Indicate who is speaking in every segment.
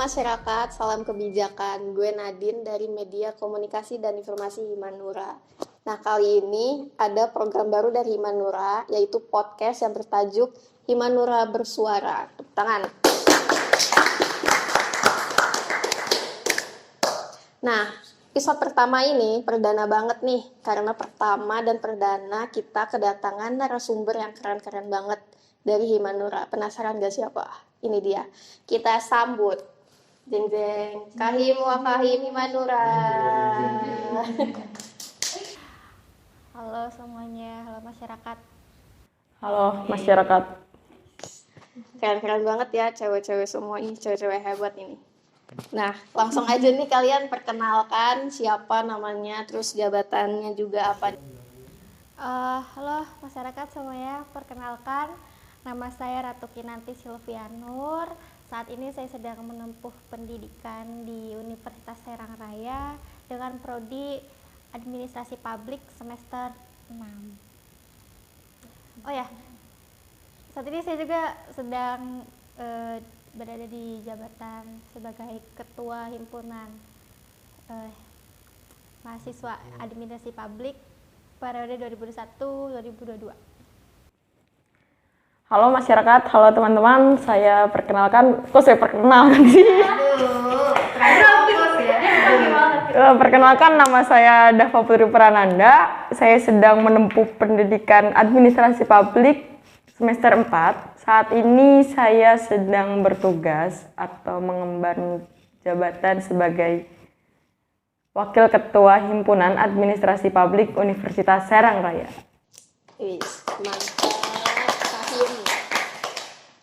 Speaker 1: masyarakat, salam kebijakan. Gue Nadine dari Media Komunikasi dan Informasi Himanura. Nah, kali ini ada program baru dari Himanura, yaitu podcast yang bertajuk Himanura Bersuara. Tepuk tangan. Nah, episode pertama ini perdana banget nih, karena pertama dan perdana kita kedatangan narasumber yang keren-keren banget dari Himanura. Penasaran gak siapa? Ini dia. Kita sambut jeng jeng Kahim Wakahim Himanura.
Speaker 2: Halo semuanya, halo masyarakat.
Speaker 3: Halo masyarakat.
Speaker 1: Keren-keren banget ya cewek-cewek semua ini, cewek-cewek hebat ini. Nah, langsung aja nih kalian perkenalkan siapa namanya, terus jabatannya juga apa.
Speaker 2: Halo masyarakat semuanya, perkenalkan nama saya Ratu Kinanti Silvianur. Saat ini saya sedang menempuh pendidikan di Universitas Serang Raya dengan prodi Administrasi Publik semester 6. Oh ya, saat ini saya juga sedang berada di jabatan sebagai Ketua Himpunan Mahasiswa Administrasi Publik periode 2021-2022.
Speaker 3: Halo masyarakat, halo teman-teman. Saya perkenalkan, kok saya perkenalkan sih? Perkenalkan, nama saya Dava Putri Prananda. Saya sedang menempuh pendidikan Administrasi Publik semester 4. Saat ini saya sedang bertugas atau mengemban jabatan sebagai Wakil Ketua Himpunan Administrasi Publik Universitas Serang Raya.
Speaker 1: Mantap.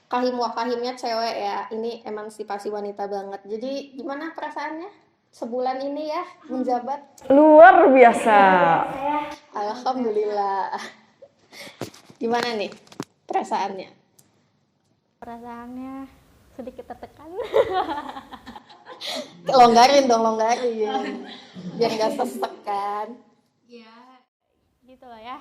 Speaker 1: Kahim Wakahimnya cewek ya. Ini emansipasi wanita banget. Jadi gimana perasaannya sebulan ini ya menjabat?
Speaker 3: Luar biasa.
Speaker 1: Alhamdulillah. Gimana nih perasaannya?
Speaker 2: Perasaannya sedikit tertekan.
Speaker 1: Longgarin. Biar gak sesek kan.
Speaker 2: Ya, gitu lah ya.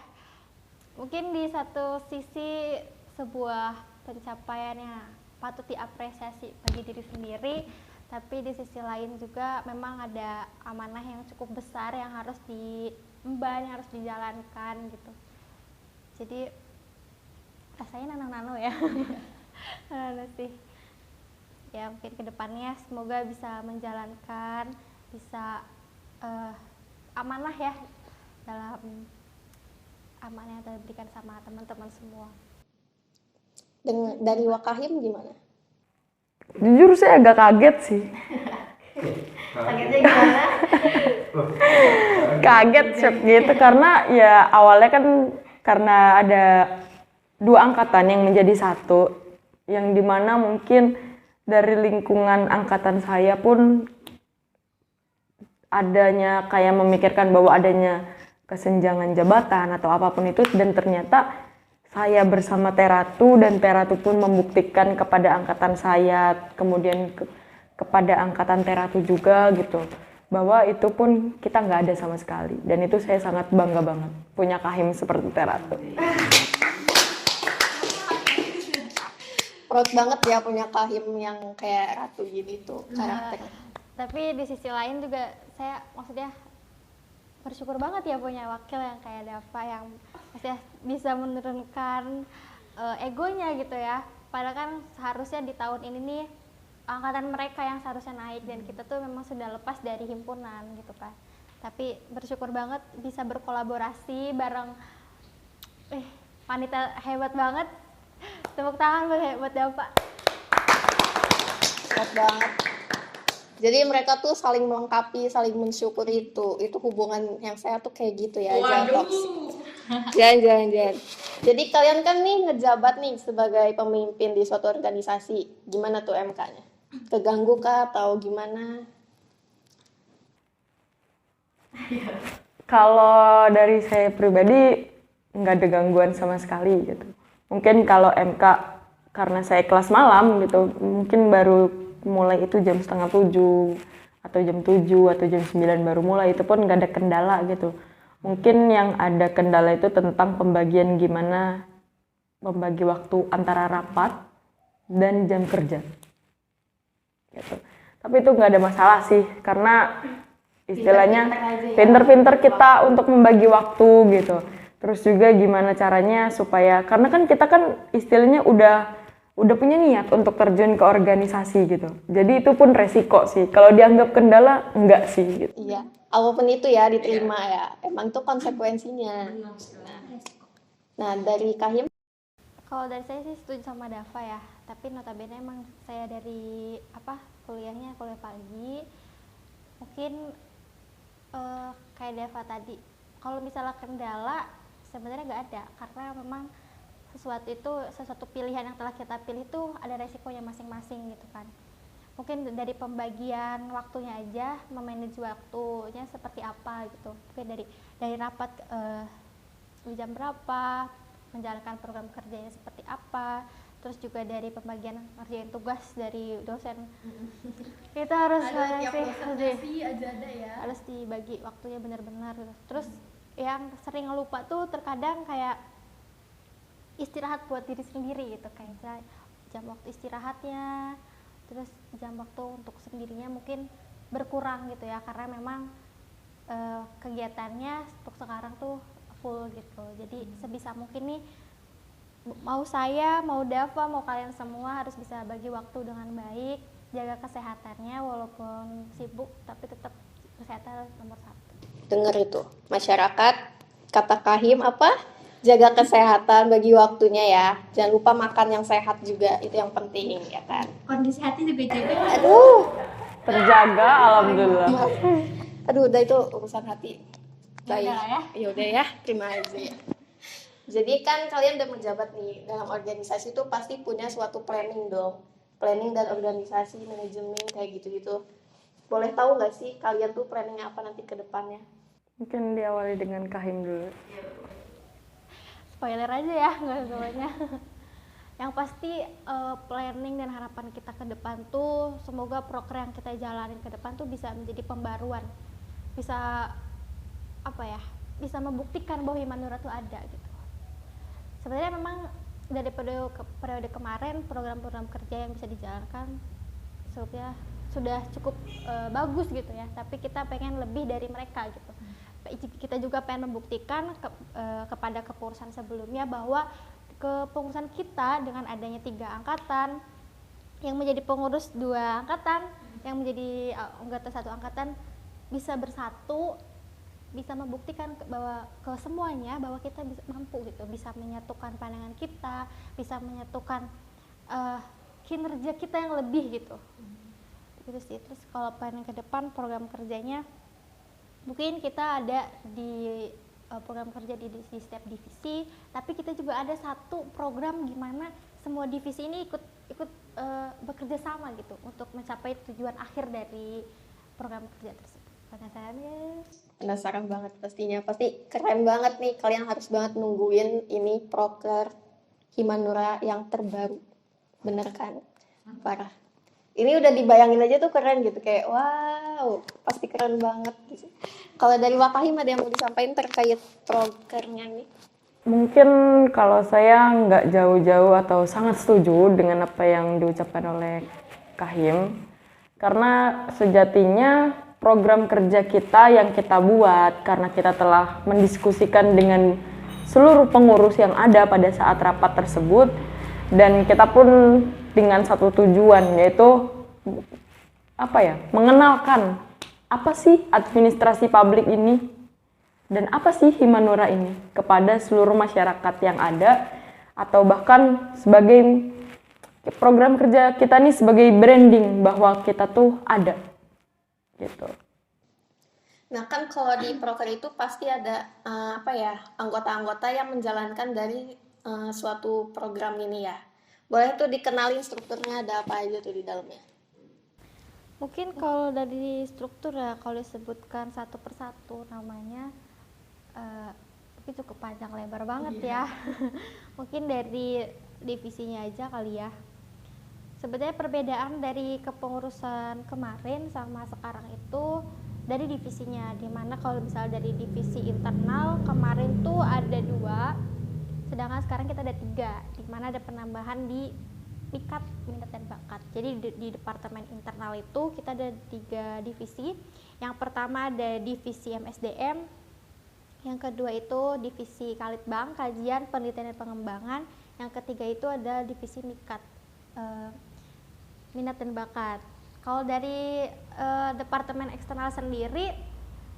Speaker 2: Mungkin di satu sisi sebuah pencapaian yang patut diapresiasi bagi diri sendiri, tapi di sisi lain juga memang ada amanah yang cukup besar yang harus diemban, yang harus dijalankan gitu. Jadi rasanya nano-nano ya. Nano sih. Ya mungkin kedepannya semoga bisa menjalankan, bisa amanah ya dalam amanah yang telah diberikan sama teman-teman semua.
Speaker 1: Dari Wakahim gimana?
Speaker 3: Jujur saya agak kaget sih.
Speaker 1: Kagetnya gimana?
Speaker 3: Kaget shock gitu karena ya awalnya kan karena ada 2 angkatan yang menjadi satu, yang dimana mungkin dari lingkungan angkatan saya pun adanya kayak memikirkan bahwa adanya kesenjangan jabatan atau apapun itu, dan ternyata saya bersama Teratu dan Teratu pun membuktikan kepada angkatan saya, kemudian kepada angkatan Teratu juga gitu, bahwa itu pun kita nggak ada sama sekali, dan itu saya sangat bangga banget punya Kahim seperti Teratu.
Speaker 1: Proud banget ya punya Kahim yang kayak Ratu gini tuh karakternya.
Speaker 2: Tapi di sisi lain juga saya maksudnya bersyukur banget ya punya wakil yang kayak Dava yang maksudnya bisa menurunkan egonya gitu ya. Padahal kan seharusnya di tahun ini nih angkatan mereka yang seharusnya naik, dan kita tuh memang sudah lepas dari himpunan gitu kan. Tapi bersyukur banget bisa berkolaborasi bareng wanita hebat banget. Tepuk tangan buat Dava.
Speaker 1: Hebat banget. Jadi mereka tuh saling melengkapi, saling mensyukuri itu hubungan yang saya tuh kayak gitu ya. Jangan. Jadi kalian kan nih ngejabat nih sebagai pemimpin di suatu organisasi. Gimana tuh MK-nya? Keganggu kah atau gimana?
Speaker 3: Kalau dari saya pribadi nggak ada gangguan sama sekali gitu. Mungkin kalau MK karena saya kelas malam gitu, mungkin baru mulai itu jam 6:30 atau jam 7 atau jam 9 baru mulai, itu pun nggak ada kendala gitu. Mungkin yang ada kendala itu tentang pembagian, gimana membagi waktu antara rapat dan jam kerja gitu. Tapi itu nggak ada masalah sih, karena istilahnya pinter-pinter kita untuk membagi waktu gitu. Terus juga gimana caranya supaya, karena kan kita kan istilahnya udah punya niat untuk terjun ke organisasi gitu. Jadi itu pun resiko sih. Kalau dianggap kendala, enggak sih gitu.
Speaker 1: Iya, apapun itu ya diterima ya. Emang itu konsekuensinya. Nah, dari Kahim,
Speaker 2: Kalau dari saya sih setuju sama Dava ya, tapi notabene emang saya dari kuliah pagi. Mungkin kayak Dava tadi, kalau misalnya kendala sebenarnya nggak ada, karena memang sesuatu pilihan yang telah kita pilih itu ada resikonya masing-masing gitu kan. Mungkin dari pembagian waktunya aja, memanage waktunya seperti apa gitu. Mungkin dari rapat di jam berapa, menjalankan program kerjanya seperti apa, terus juga dari pembagian ngerjain tugas dari dosen. Kita harus harus dibagi waktunya benar-benar gitu. Terus yang sering lupa tuh terkadang kayak istirahat buat diri sendiri gitu, kayak misalnya jam waktu istirahatnya, terus jam waktu untuk sendirinya mungkin berkurang gitu ya, karena memang kegiatannya untuk sekarang tuh full gitu. Jadi sebisa mungkin nih, mau saya, mau Dava, mau kalian semua harus bisa bagi waktu dengan baik, jaga kesehatannya walaupun sibuk, tapi tetap kesehatan nomor 1.
Speaker 1: dengar itu. Masyarakat, kata Kahim apa? Jaga kesehatan, bagi waktunya ya. Jangan lupa makan yang sehat juga, itu yang penting ya kan.
Speaker 4: Kondisi hati juga jaga.
Speaker 1: Aduh,
Speaker 3: Terjaga, alhamdulillah.
Speaker 1: aduh udah itu urusan hati. Baik,
Speaker 4: ya.
Speaker 1: ya udah ya, terima aja. Jadi kan kalian udah menjabat nih dalam organisasi itu pasti punya suatu planning dong, planning dan organisasi manajemen kayak gitu-gitu. Boleh tahu nggak sih kalian tuh planningnya apa nanti ke depannya?
Speaker 3: Mungkin diawali dengan Kahim dulu.
Speaker 2: Spoiler aja ya, nggak semuanya. Yang pasti planning dan harapan kita ke depan tuh semoga proker yang kita jalanin ke depan tuh bisa menjadi pembaruan, bisa bisa membuktikan bahwa Himanura tuh ada gitu. Sebenarnya memang dari periode kemarin program-program kerja yang bisa dijalankan sebetulnya sudah cukup bagus gitu ya, tapi kita pengen lebih dari mereka gitu. Kita juga pengen membuktikan kepada kepengurusan sebelumnya bahwa kepengurusan kita dengan adanya 3 angkatan, yang menjadi pengurus 2 angkatan, yang menjadi anggota 1 angkatan bisa bersatu, bisa membuktikan bahwa ke semuanya bahwa kita bisa mampu gitu, bisa menyatukan pandangan kita, bisa menyatukan kinerja kita yang lebih gitu. Gitu sih. Terus kalau planning ke depan program kerjanya, mungkin kita ada di program kerja di setiap divisi, tapi kita juga ada satu program gimana semua divisi ini ikut bekerja sama gitu untuk mencapai tujuan akhir dari program kerja tersebut.
Speaker 1: Penasaran banget pastinya, pasti keren banget nih, kalian harus banget nungguin ini proker Himanura yang terbaru, bener kan? Parah. Ini udah dibayangin aja tuh keren gitu, kayak wow, pasti keren banget gitu. Kalau dari Wakahim ada yang mau disampaikan terkait prokernya nih?
Speaker 3: Mungkin kalau saya nggak jauh-jauh atau sangat setuju dengan apa yang diucapkan oleh Kahim, karena sejatinya program kerja kita yang kita buat karena kita telah mendiskusikan dengan seluruh pengurus yang ada pada saat rapat tersebut, dan kita pun dengan satu tujuan, yaitu mengenalkan apa sih administrasi publik ini dan apa sih Himanura ini kepada seluruh masyarakat yang ada, atau bahkan sebagai program kerja kita nih sebagai branding bahwa kita tuh ada gitu.
Speaker 1: Nah kan kalau di proker itu pasti ada anggota-anggota yang menjalankan dari suatu program ini ya. Boleh tuh dikenalin strukturnya, ada apa aja tuh di dalamnya?
Speaker 2: Mungkin kalau dari struktur ya, kalau disebutkan satu persatu namanya tapi cukup panjang lebar banget ya. Mungkin dari divisinya aja kali ya. Sebenarnya perbedaan dari kepengurusan kemarin sama sekarang itu dari divisinya, dimana kalau misalnya dari divisi internal kemarin tuh ada 2, sedangkan sekarang kita ada 3, dimana ada penambahan di Mikat, minat dan bakat. Jadi di departemen internal itu kita ada 3 divisi. Yang pertama ada divisi MSDM, yang kedua itu divisi Kalitbang, kajian, penelitian dan pengembangan. Yang ketiga itu ada divisi Mikat, minat dan bakat. Kalau dari departemen eksternal sendiri,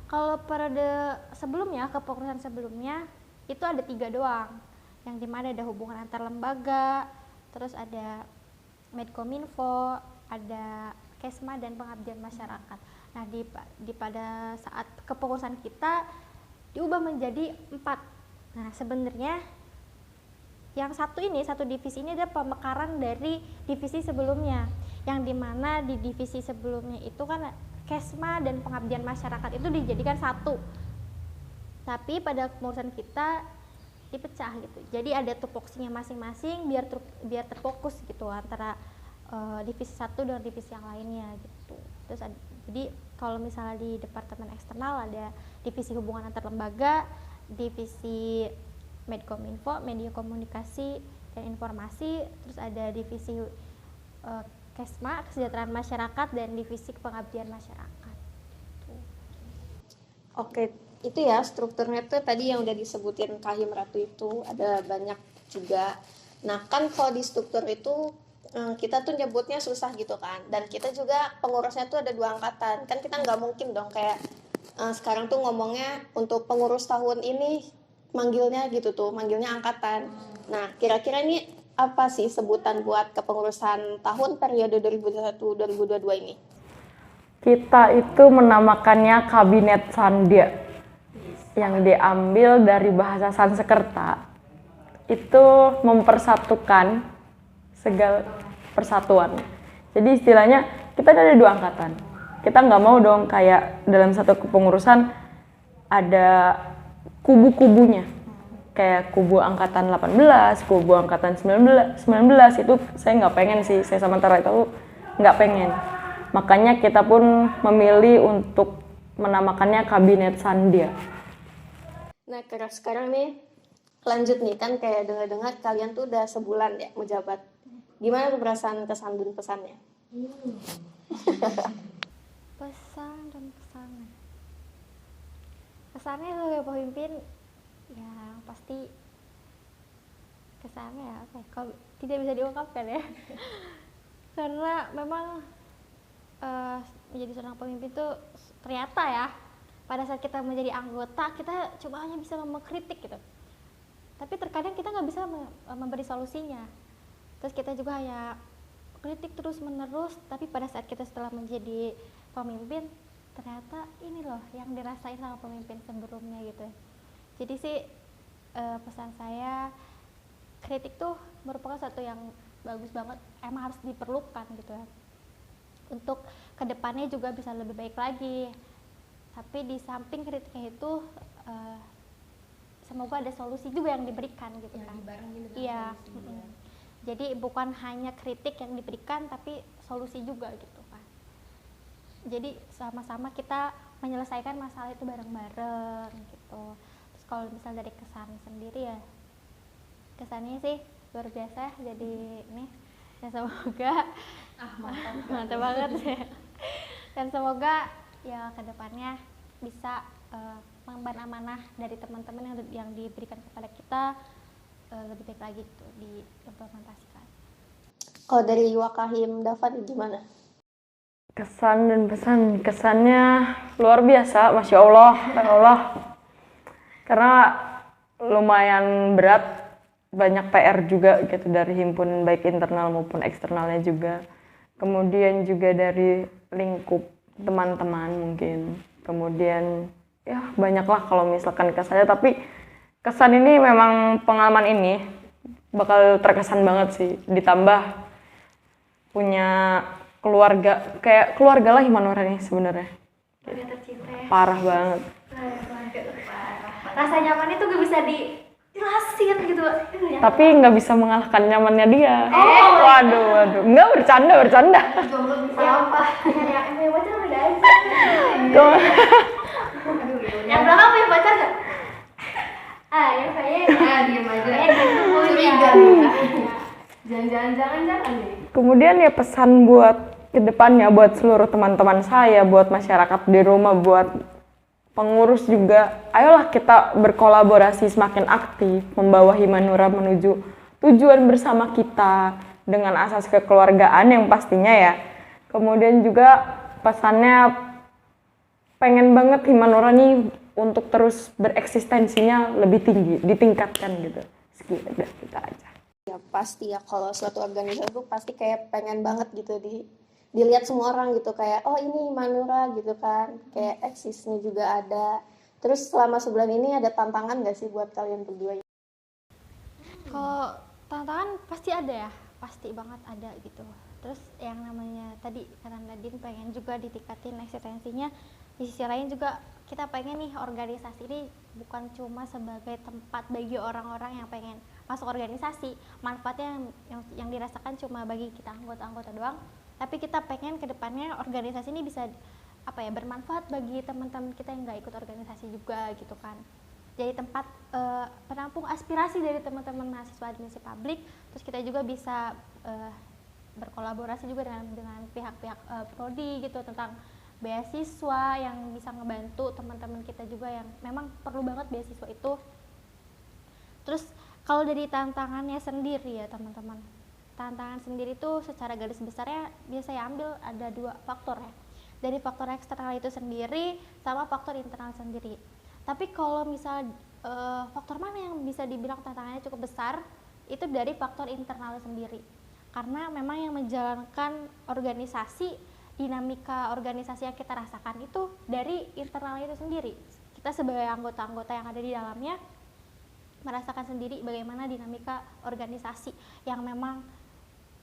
Speaker 2: kalau periode sebelumnya, kepengurusan sebelumnya itu ada 3 doang, yang dimana ada hubungan antar lembaga, terus ada Medkominfo, ada Kesma dan pengabdian masyarakat. Nah pada saat kepengurusan kita diubah menjadi 4. Nah sebenarnya yang satu divisi ini adalah pemekaran dari divisi sebelumnya, yang dimana di divisi sebelumnya itu kan Kesma dan pengabdian masyarakat itu dijadikan satu, tapi pada kepengurusan kita dipecah gitu. Jadi ada tupoksinya masing-masing biar terfokus gitu antara divisi satu dengan divisi yang lainnya gitu. Terus jadi kalau misalnya di departemen eksternal ada divisi hubungan antar lembaga, divisi Medkominfo, media komunikasi dan informasi, terus ada divisi Kesma, kesejahteraan masyarakat, dan divisi pengabdian masyarakat.
Speaker 1: Oke, itu ya strukturnya tuh tadi yang udah disebutin Kahim Ratu itu ada banyak juga. Nah kan kalau di struktur itu kita tuh nyebutnya susah gitu kan, dan kita juga pengurusnya tuh ada 2 angkatan. Kan kita nggak mungkin dong kayak sekarang tuh ngomongnya untuk pengurus tahun ini manggilnya gitu tuh, manggilnya angkatan. Nah kira-kira ini apa sih sebutan buat kepengurusan tahun periode 2021-2022 ini?
Speaker 3: Kita itu menamakannya Kabinet Sandya, yang diambil dari bahasa Sanskerta. Itu mempersatukan segala persatuan. Jadi istilahnya kita ada 2 angkatan. Kita nggak mau dong kayak dalam satu kepengurusan ada kubu-kubunya. Kayak kubu angkatan 18, kubu angkatan 19 itu saya nggak pengen sih. Saya sementara itu nggak pengen. Makanya kita pun memilih untuk menamakannya Kabinet Sandya.
Speaker 1: Nah sekarang nih lanjut nih, kan kayak dengar-dengar kalian tuh udah sebulan ya menjabat. Gimana tuh perasaan kesan dan pesannya?
Speaker 2: Pesan dan pesannya. Kesannya sebagai pemimpin ya pasti kesannya ya apa ya, kalau tidak bisa diungkapkan ya. Karena memang menjadi seorang pemimpin tuh ternyata ya pada saat kita menjadi anggota kita cuma hanya bisa mengkritik gitu, tapi terkadang kita nggak bisa memberi solusinya. Terus kita juga hanya kritik terus menerus, tapi pada saat kita setelah menjadi pemimpin ternyata ini loh yang dirasain sama pemimpin sebelumnya gitu. Jadi sih pesan saya, kritik tuh merupakan satu yang bagus banget, emang harus diperlukan gitu ya, untuk kedepannya juga bisa lebih baik lagi. Tapi di samping kritiknya itu semoga ada solusi juga yang diberikan gitu kan. Iya. Jadi bukan hanya kritik yang diberikan tapi solusi juga gitu kan. Jadi sama-sama kita menyelesaikan masalah itu bareng-bareng gitu. Terus kalau misalnya dari kesan sendiri ya, kesannya sih luar biasa jadi ini, dan semoga mantap banget ya. Dan semoga ya kedepannya bisa mengemban amanah dari teman-teman yang diberikan kepada kita lebih baik lagi gitu diimplementasikan.
Speaker 1: Kalau dari Wakahim Dafan gimana?
Speaker 3: Kesan dan pesan, kesannya luar biasa, Masya Allah, ya Allah. Karena lumayan berat, banyak PR juga gitu dari himpunan baik internal maupun eksternalnya juga. Kemudian juga dari lingkup teman-teman mungkin. Kemudian ya banyaklah kalau misalkan kesannya, tapi kesan ini memang pengalaman ini bakal terkesan banget sih. Ditambah punya keluarga, kayak keluarga lah Himanora nih sebenarnya. Parah banget.
Speaker 2: Rasa nyamannya tuh gak bisa dijelasin gitu.
Speaker 3: Tapi nggak bisa mengalahkan nyamannya dia. Waduh. Nggak, bercanda.
Speaker 2: Siapa? Yang punya pacar beda aja. Yang belakang punya pacar gak? Yang saya diem aja. Curiga. Jangan nih.
Speaker 3: Kemudian ya pesan buat kedepannya, buat seluruh teman-teman saya, buat masyarakat di rumah, buat pengurus juga, ayolah kita berkolaborasi semakin aktif, membawa Himanura menuju tujuan bersama kita dengan asas kekeluargaan yang pastinya ya. Kemudian juga pesannya pengen banget Himanura nih untuk terus bereksistensinya lebih tinggi, ditingkatkan gitu. Sekian kita aja.
Speaker 1: Ya pasti ya, kalau suatu organisasi itu pasti kayak pengen banget gitu dilihat semua orang gitu, kayak oh ini Himanura gitu kan, kayak eksisnya juga ada. Terus selama sebulan ini ada tantangan gak sih buat kalian berdua?
Speaker 2: Kalau tantangan pasti ada ya, pasti banget ada gitu. Terus yang namanya tadi kata Nadine pengen juga ditingkatin eksistensinya, di sisi lain juga kita pengen nih organisasi ini bukan cuma sebagai tempat bagi orang-orang yang pengen masuk organisasi, manfaatnya yang dirasakan cuma bagi kita anggota-anggota doang, tapi kita pengen kedepannya organisasi ini bisa bermanfaat bagi teman-teman kita yang nggak ikut organisasi juga gitu kan. Jadi tempat penampung aspirasi dari teman-teman mahasiswa administrasi publik, terus kita juga bisa berkolaborasi juga dengan pihak-pihak prodi gitu tentang beasiswa yang bisa ngebantu teman-teman kita juga yang memang perlu banget beasiswa itu. Terus kalau dari tantangannya sendiri ya teman-teman, tantangan sendiri itu secara garis besarnya biasa saya ambil ada 2 faktor ya, dari faktor eksternal itu sendiri sama faktor internal sendiri. Tapi kalau misal faktor mana yang bisa dibilang tantangannya cukup besar, itu dari faktor internal sendiri, karena memang yang menjalankan organisasi, dinamika organisasi yang kita rasakan itu dari internal itu sendiri. Kita sebagai anggota-anggota yang ada di dalamnya merasakan sendiri bagaimana dinamika organisasi yang memang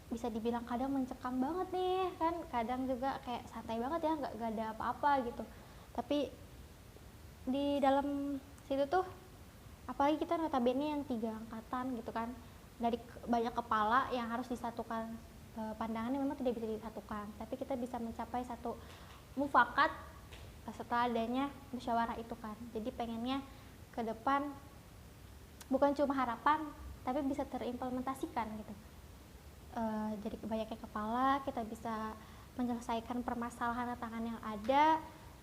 Speaker 2: bisa dibilang kadang mencekam banget nih kan, kadang juga kayak santai banget ya, nggak ada apa-apa gitu. Tapi di dalam situ tuh apalagi kita notabene yang 3 angkatan gitu kan, dari banyak kepala yang harus disatukan, pandangannya memang tidak bisa disatukan, tapi kita bisa mencapai satu mufakat setelah adanya musyawarah itu kan. Jadi pengennya ke depan bukan cuma harapan tapi bisa terimplementasikan gitu. Jadi banyaknya kepala kita bisa menyelesaikan permasalahan tantangan yang ada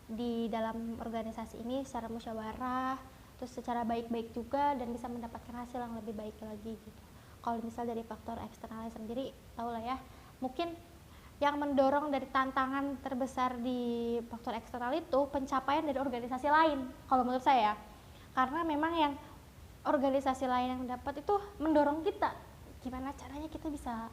Speaker 2: di dalam organisasi ini secara musyawarah, terus secara baik-baik juga, dan bisa mendapatkan hasil yang lebih baik lagi gitu. Kalau misal dari faktor eksternalnya sendiri, tau lah ya, mungkin yang mendorong dari tantangan terbesar di faktor eksternal itu pencapaian dari organisasi lain kalau menurut saya, karena memang yang organisasi lain yang dapat itu mendorong kita gimana caranya kita bisa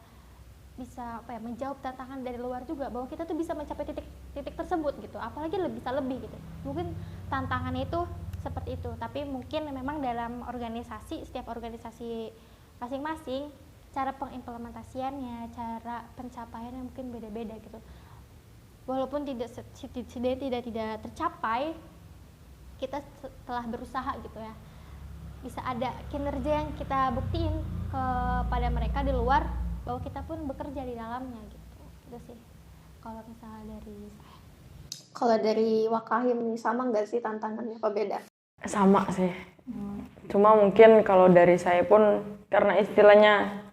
Speaker 2: menjawab tantangan dari luar juga, bahwa kita tuh bisa mencapai titik tersebut gitu, apalagi bisa lebih gitu. Mungkin tantangannya itu seperti itu, tapi mungkin memang dalam organisasi, setiap organisasi masing-masing cara pengimplementasiannya, cara pencapaiannya mungkin beda-beda gitu. Walaupun tidak tercapai, kita telah berusaha gitu ya, bisa ada kinerja yang kita buktiin kepada mereka di luar bahwa kita pun bekerja di dalamnya gitu. Itu sih kalau misalnya dari saya.
Speaker 1: Kalau dari Wakahim nih, sama nggak sih tantangannya, apa beda?
Speaker 3: Sama sih. Cuma mungkin kalau dari saya pun karena istilahnya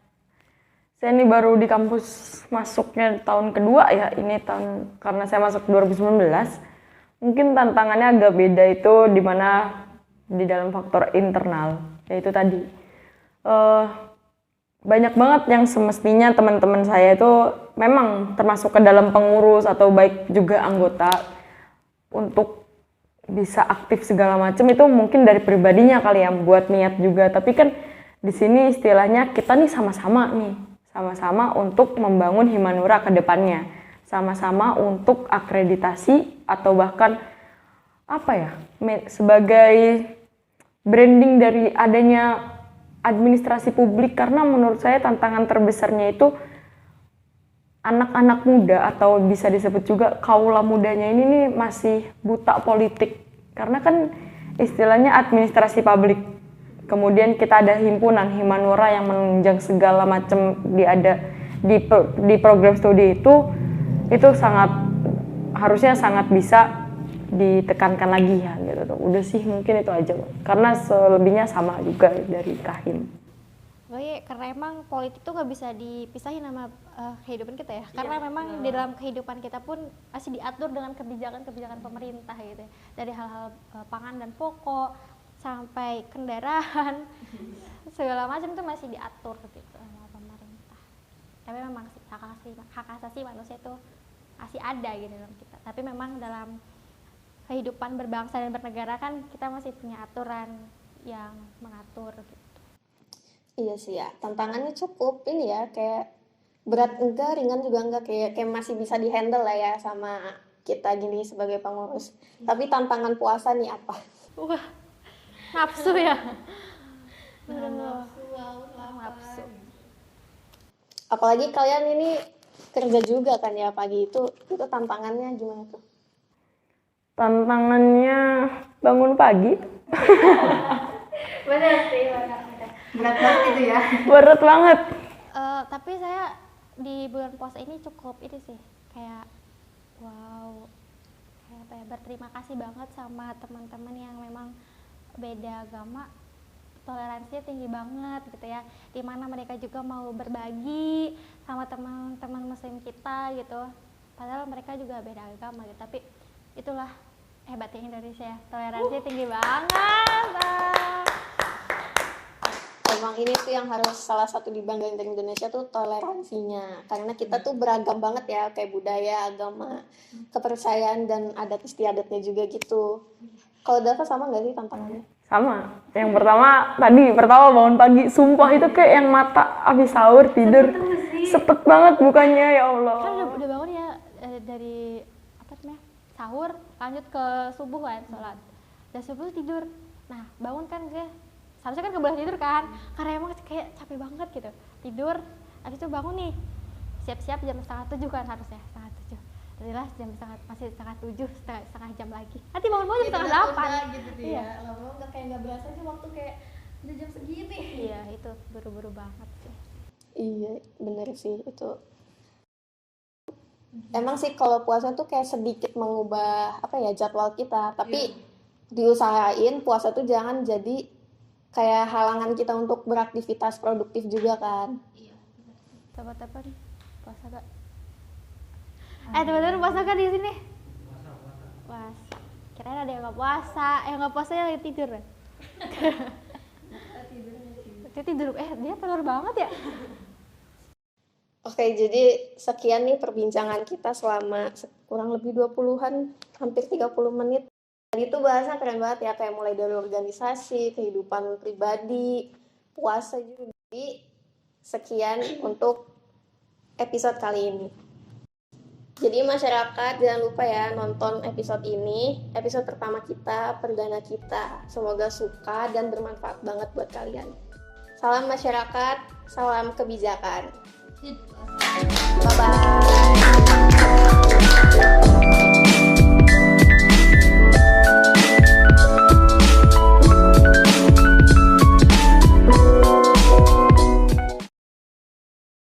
Speaker 3: saya ini baru di kampus masuknya tahun kedua ya, ini tahun karena saya masuk 2019. Mungkin tantangannya agak beda itu di mana di dalam faktor internal, yaitu tadi banyak banget yang semestinya teman-teman saya itu memang termasuk ke dalam pengurus atau baik juga anggota untuk bisa aktif segala macam, itu mungkin dari pribadinya kali yang buat niat juga. Tapi kan di sini istilahnya kita nih sama-sama untuk membangun Himanura ke depannya, sama-sama untuk akreditasi atau bahkan sebagai branding dari adanya administrasi publik. Karena menurut saya tantangan terbesarnya itu anak-anak muda atau bisa disebut juga kaula mudanya ini nih masih buta politik. Karena kan istilahnya administrasi publik, kemudian kita ada himpunan Himanura yang menunjang segala macam di program studi itu harusnya sangat bisa ditekankan lagi ya gitu. Udah sih mungkin itu aja, karena selebihnya sama juga dari Kahim.
Speaker 2: Karena emang politik tuh nggak bisa dipisahin sama kehidupan kita ya. Karena memang di dalam kehidupan kita pun masih diatur dengan kebijakan-kebijakan pemerintah gitu ya. Dari hal-hal pangan dan pokok sampai kendaraan segala macam itu masih diatur gitu sama pemerintah. Tapi memang hak asasi manusia itu masih ada gitu dalam kita. Tapi memang dalam kehidupan berbangsa dan bernegara kan kita masih punya aturan yang mengatur gitu.
Speaker 1: Iya sih ya, tantangannya cukup ini ya, kayak berat enggak, ringan juga enggak, kayak masih bisa dihandle lah ya sama kita gini sebagai pengurus. Tapi tantangan puasa nih apa?
Speaker 2: Wah, nafsu ya.
Speaker 4: Nafsu.
Speaker 1: Apalagi kalian ini kerja juga kan ya pagi itu tantangannya gimana tuh?
Speaker 3: Tantangannya bangun pagi.
Speaker 4: Bener sih, bener. Berat banget itu ya.
Speaker 3: Berat banget.
Speaker 2: Tapi saya di bulan puasa ini cukup ini sih, kayak wow, kayak apa ya, berterima kasih banget sama teman-teman yang memang beda agama, toleransinya tinggi banget gitu ya, dimana mereka juga mau berbagi sama teman-teman muslim kita gitu, padahal mereka juga beda agama gitu, tapi itulah hebatnya Indonesia, toleransinya tinggi banget.
Speaker 1: Emang ini tuh yang harus salah satu dibanggain dari Indonesia tuh toleransinya, karena kita tuh beragam banget ya, kayak budaya, agama, kepercayaan dan adat istiadatnya juga gitu. Kalau Dava sama nggak sih tantangannya?
Speaker 3: Sama. Yang pertama bangun pagi, sumpah itu kayak yang mata habis sahur tidur. Sepet banget bukannya, ya Allah.
Speaker 2: Kan udah bangun ya dari apa namanya, sahur lanjut ke subuh kan, sholat, dan subuh tidur. Nah bangun kan seharusnya kan kebelah tidur kan, karena emang kayak capek banget gitu tidur, habis itu bangun nih siap-siap jam 6:30 kan, harusnya 6:30, ternyata masih 6:30, setengah jam lagi, nanti bangun-bangun jam 7:30
Speaker 4: gitu tuh
Speaker 2: iya.
Speaker 4: ya. Lama-lama nggak berasa sih waktu kayak udah jam segini.
Speaker 2: Iya, itu buru-buru banget sih.
Speaker 1: Iya, bener sih itu. Emang sih kalau puasa tuh kayak sedikit mengubah apa ya jadwal kita, tapi diusahain puasa tuh jangan jadi kayak halangan kita untuk beraktivitas produktif juga kan.
Speaker 2: Teman-teman puasa gak? Teman-teman puasa gak di sini? Puasa. Kirain ada yang nggak puasa, yang nggak puasa yang lagi tidur. Dia tidur, dia telur banget ya.
Speaker 1: Oke, jadi sekian nih perbincangan kita selama kurang lebih 20-an, hampir 30 menit. Tadi itu bahasanya keren banget ya, kayak mulai dari organisasi, kehidupan pribadi, puasa juga. Jadi sekian untuk episode kali ini. Jadi masyarakat jangan lupa ya nonton episode ini, episode pertama kita, perdana kita. Semoga suka dan bermanfaat banget buat kalian. Salam masyarakat, salam kebijakan. Bye-bye.